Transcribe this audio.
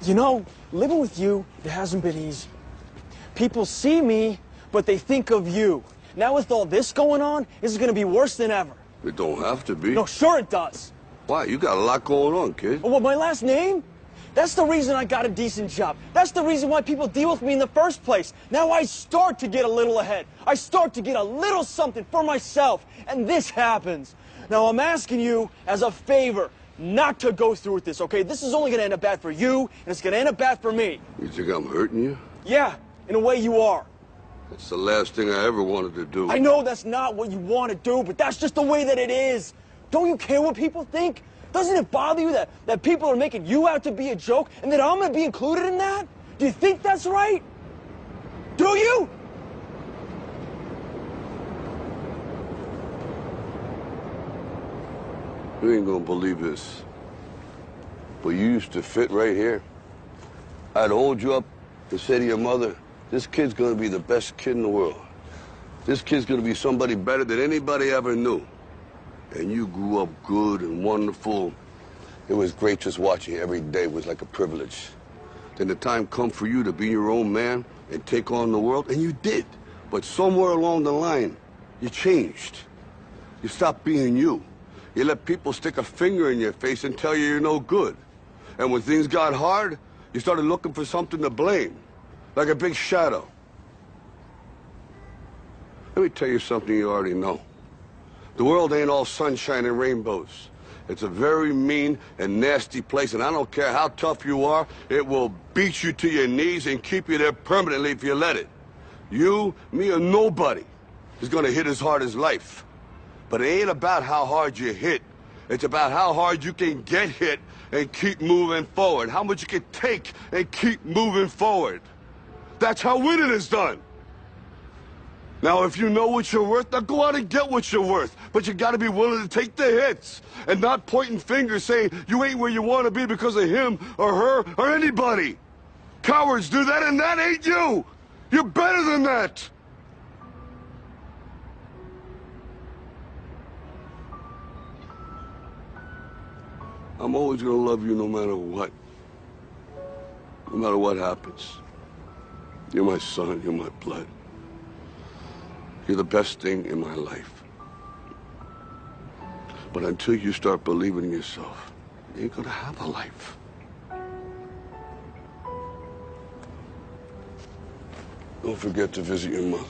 You know, living with you, it hasn't been easy. People see me, but they think of you. Now with all this going on, this is gonna be worse than ever. It don't have to be. No, sure it does. Why? You got a lot going on, kid. Well, my last name? That's the reason I got a decent job. That's the reason why people deal with me in the first place. Now I start to get a little ahead. I start to get a little something for myself, and this happens. Now I'm asking you as a favor not to go through with this, okay? This is only gonna end up bad for you, and it's gonna end up bad for me. You think I'm hurting you? Yeah, in a way you are. That's the last thing I ever wanted to do. I know that's not what you want to do, but that's just the way that it is. Don't you care what people think? Doesn't it bother you that people are making you out to be a joke and that I'm going to be included in that? Do you think that's right? Do you? You ain't gonna believe this, but you used to fit right here. I'd hold you up and say to your mother, this kid's gonna be the best kid in the world. This kid's gonna be somebody better than anybody ever knew. And you grew up good and wonderful. It was great just watching you every day. It was like a privilege. Then the time come for you to be your own man and take on the world, and you did. But somewhere along the line, you changed. You stopped being you. You let people stick a finger in your face and tell you you're no good. And when things got hard, you started looking for something to blame, like a big shadow. Let me tell you something you already know. The world ain't all sunshine and rainbows. It's a very mean and nasty place, and I don't care how tough you are, it will beat you to your knees and keep you there permanently if you let it. You, me, or nobody is gonna hit as hard as life. But it ain't about how hard you hit. It's about how hard you can get hit and keep moving forward. How much you can take and keep moving forward. That's how winning is done. Now, if you know what you're worth, now go out and get what you're worth. But you gotta be willing to take the hits and not pointing fingers saying you ain't where you want to be because of him or her or anybody. Cowards do that, and that ain't you. You're better than that. I'm always gonna love you no matter what. No matter what happens. You're my son, you're my blood. You're the best thing in my life. But until you start believing in yourself, you ain't gonna have a life. Don't forget to visit your mother.